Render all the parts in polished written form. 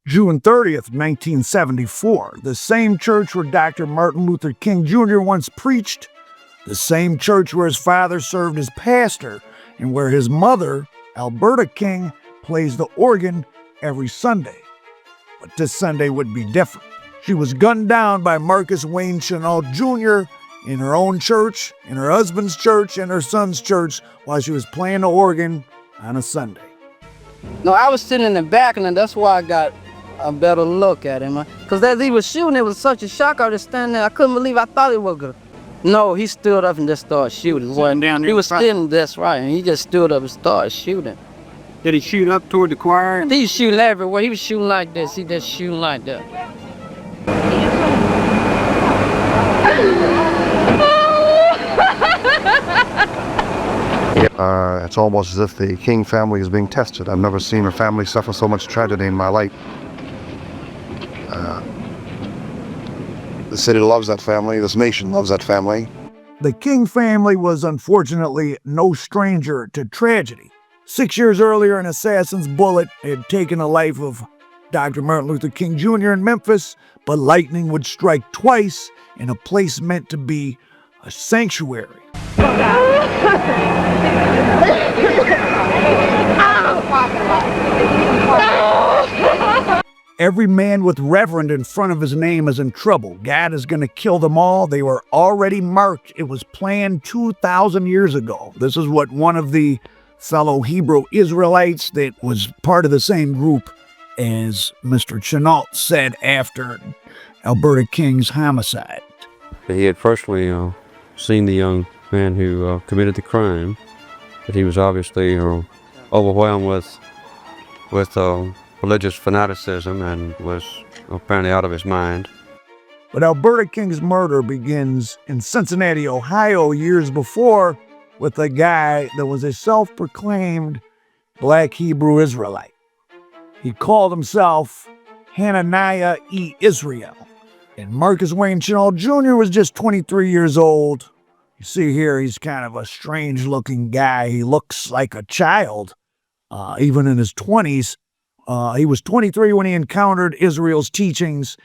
June 30th, 1974, the same church where Dr. Martin Luther King Jr. once preached, the same church where his father served as pastor, and where his mother, Alberta King, plays the organ every Sunday. But this Sunday would be different. She was gunned down by Marcus Wayne Chenault Jr. in her own church, in her husband's church, and her son's church while she was playing the organ on a Sunday. No, I was sitting in the back, and that's why I got a better look at him. Because as he was shooting, it was such a shock. I was just standing there. I couldn't believe I thought it was good. No, he stood up and just started shooting. He was sitting, that's right, and he just stood up and started shooting. Did he shoot up toward the choir? He was shooting everywhere. He was shooting like this. He just shooting like that. It's almost as if the King family is being tested. I've never seen a family suffer so much tragedy in my life. The city loves that family. This nation loves that family. The King family was unfortunately no stranger to tragedy. 6 years earlier, an assassin's bullet had taken the life of Dr. Martin Luther King Jr. in Memphis, but lightning would strike twice in a place meant to be a sanctuary. Every man with reverend in front of his name is in trouble. God is going to kill them all. They were already marked. It was planned 2,000 years ago. This is what one of the fellow Hebrew Israelites that was part of the same group as Mr. Chenault said after Alberta King's homicide. He had personally seen the young man who committed the crime, but he was obviously overwhelmed with religious fanaticism and was apparently out of his mind. But Alberta King's murder begins in Cincinnati, Ohio, years before, with a guy that was a self-proclaimed black Hebrew Israelite. He called himself Hananiah E. Israel. And Marcus Wayne Chenault Jr. was just 23 years old. You see here, he's kind of a strange-looking guy. He looks like a child, even in his 20s. He was 23 when he encountered Israel's teachings.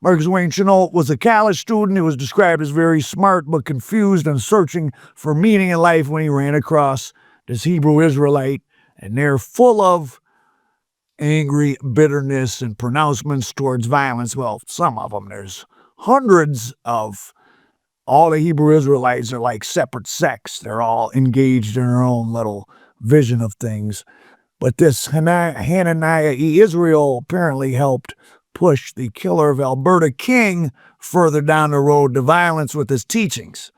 Marcus Wayne Chenault was a college student who was described as very smart but confused and searching for meaning in life when he ran across this Hebrew Israelite. And they're full of angry bitterness and pronouncements towards violence. Well, some of them. There's hundreds of all the Hebrew Israelites are like separate sects. They're all engaged in their own little vision of things. But this Hananiah E. Israel apparently helped push the killer of Alberta King further down the road to violence with his teachings.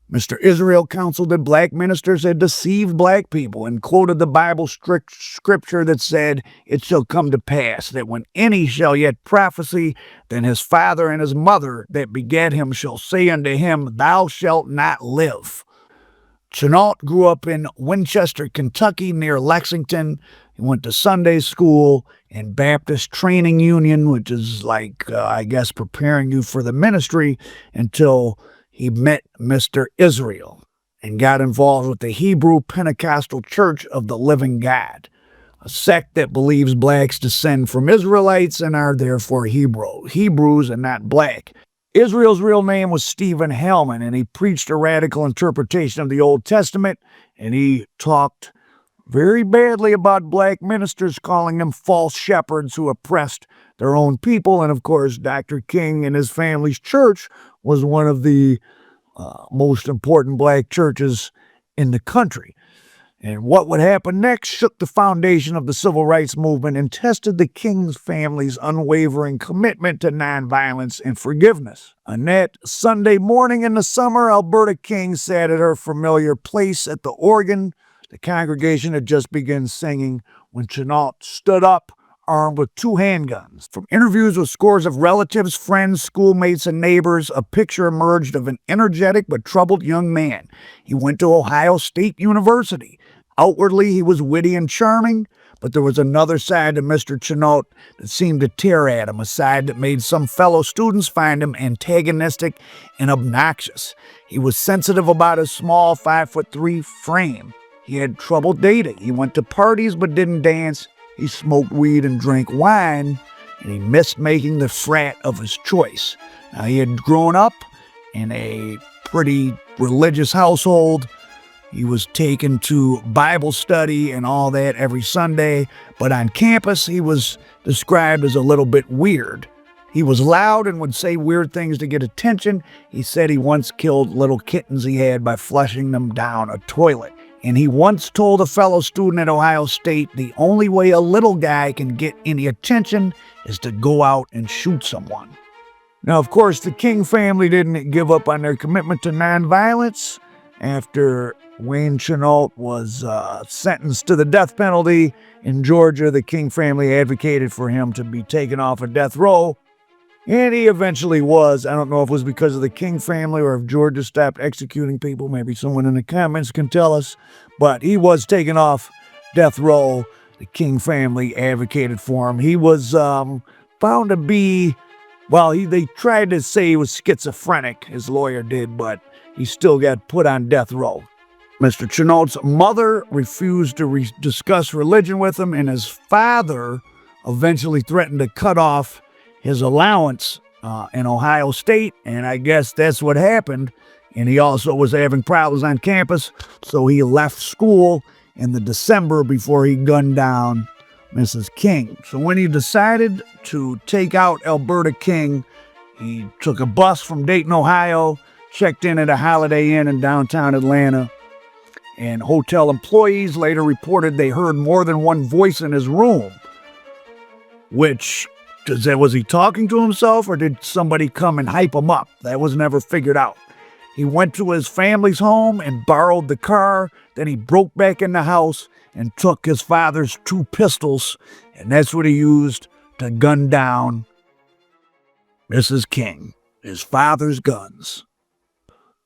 Mr. Israel counseled that black ministers had deceived black people and quoted the Bible scripture that said, "It shall come to pass that when any shall yet prophesy, then his father and his mother that begat him shall say unto him, Thou shalt not live." Chenault grew up in Winchester, Kentucky, near Lexington. He went to Sunday school and Baptist Training Union, which is like, I guess, preparing you for the ministry, until he met Mr. Israel and got involved with the Hebrew Pentecostal Church of the Living God, a sect that believes blacks descend from Israelites and are therefore Hebrews and not black. Israel's real name was Stephen Hellman, and he preached a radical interpretation of the Old Testament, and he talked very badly about black ministers, calling them false shepherds who oppressed their own people. And of course, Dr. King and his family's church was one of the most important black churches in the country. And what would happen next shook the foundation of the civil rights movement and tested the King's family's unwavering commitment to nonviolence and forgiveness. On that Sunday morning in the summer, Alberta King sat at her familiar place at the organ. The congregation had just begun singing when Chenault stood up, armed with 2 handguns. From interviews with scores of relatives, friends, schoolmates, and neighbors, a picture emerged of an energetic but troubled young man. He went to Ohio State University. Outwardly, he was witty and charming, but there was another side to Mr. Chenault that seemed to tear at him, a side that made some fellow students find him antagonistic and obnoxious. He was sensitive about his small 5'3" frame. He had trouble dating. He went to parties but didn't dance. He smoked weed and drank wine. and he missed making the frat of his choice. Now, he had grown up in a pretty religious household. He was taken to Bible study and all that every Sunday, but on campus he was described as a little bit weird. He was loud and would say weird things to get attention. He said he once killed little kittens he had by flushing them down a toilet. And he once told a fellow student at Ohio State the only way a little guy can get any attention is to go out and shoot someone. Now, of course, the King family didn't give up on their commitment to nonviolence. After Wayne Chenault was sentenced to the death penalty in Georgia, the King family advocated for him to be taken off of death row, and he eventually was. I don't know if it was because of the King family or if Georgia stopped executing people. Maybe someone in the comments can tell us, but he was taken off death row. The King family advocated for him. He was found to be, well, they tried to say he was schizophrenic, his lawyer did, but he still got put on death row. Mr. Chenault's mother refused to discuss religion with him, and his father eventually threatened to cut off his allowance in Ohio State, and I guess that's what happened. And he also was having problems on campus, so he left school in the December before he gunned down Mrs. King. So when he decided to take out Alberta King, he took a bus from Dayton, Ohio, checked in at a Holiday Inn in downtown Atlanta, and hotel employees later reported they heard more than one voice in his room. Which, was he talking to himself or did somebody come and hype him up? That was never figured out. He went to his family's home and borrowed the car. Then he broke back in the house and took his father's 2 pistols, and that's what he used to gun down Mrs. King, his father's guns.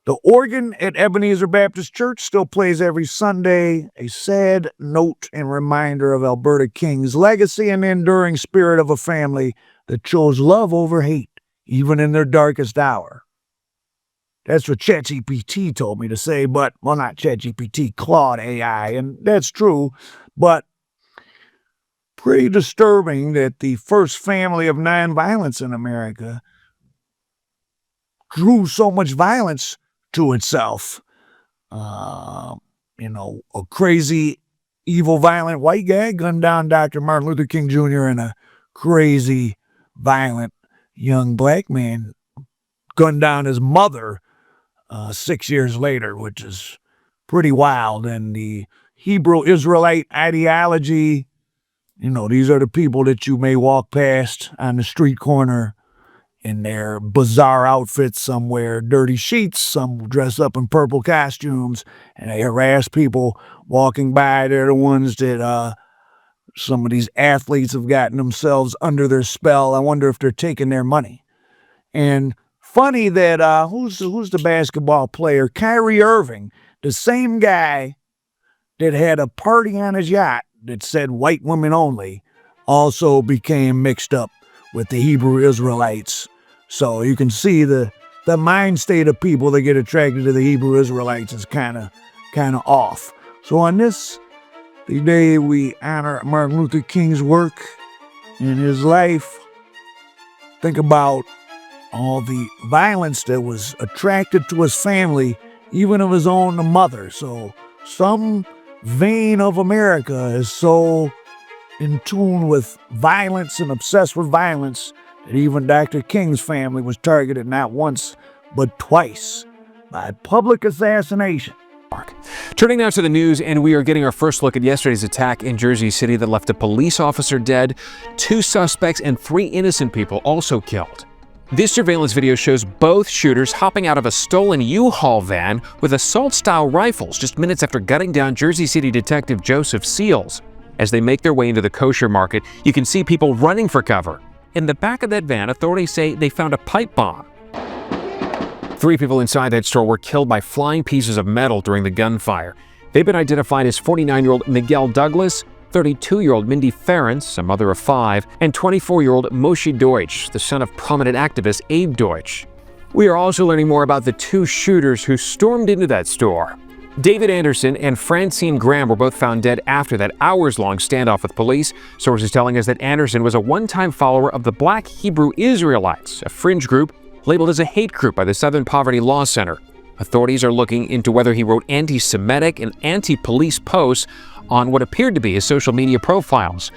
The organ at Ebenezer Baptist Church still plays every Sunday, a sad note and reminder of Alberta King's legacy and the enduring spirit of a family that chose love over hate, even in their darkest hour. That's what ChatGPT told me to say, but, well, not ChatGPT, Claude AI, and that's true, but pretty disturbing that the first family of nonviolence in America drew so much violence to itself. A crazy, evil, violent white guy gunned down Dr. Martin Luther King Jr. and a crazy, violent young black man gunned down his mother 6 years later, which is pretty wild. And the Hebrew Israelite ideology, these are the people that you may walk past on the street corner in their bizarre outfits, some wear dirty sheets, some dress up in purple costumes, and they harass people walking by. They're the ones that some of these athletes have gotten themselves under their spell. I wonder if they're taking their money. And funny that, who's the basketball player? Kyrie Irving, the same guy that had a party on his yacht that said white women only, also became mixed up with the Hebrew Israelites. So you can see the mind state of people that get attracted to the Hebrew Israelites is kind of off. So on this, the day we honor Martin Luther King's work and his life, think about all the violence that was attracted to his family, even of his own mother. So some vein of America is so in tune with violence and obsessed with violence that even Dr. King's family was targeted not once, but twice by public assassination. Turning now to the news, and we are getting our first look at yesterday's attack in Jersey City that left a police officer dead, 2 suspects, and 3 innocent people also killed. This surveillance video shows both shooters hopping out of a stolen U-Haul van with assault-style rifles just minutes after gunning down Jersey City Detective Joseph Seals. As they make their way into the kosher market, you can see people running for cover. In the back of that van, authorities say they found a pipe bomb. 3 people inside that store were killed by flying pieces of metal during the gunfire. They've been identified as 49-year-old Miguel Douglas, 32-year-old Mindy Ferentz, a mother of 5, and 24-year-old Moshe Deutsch, the son of prominent activist Abe Deutsch. We are also learning more about the 2 shooters who stormed into that store. David Anderson and Francine Graham were both found dead after that hours-long standoff with police. Sources telling us that Anderson was a one-time follower of the Black Hebrew Israelites, a fringe group labeled as a hate group by the Southern Poverty Law Center. Authorities are looking into whether he wrote anti-Semitic and anti-police posts on what appeared to be his social media profiles.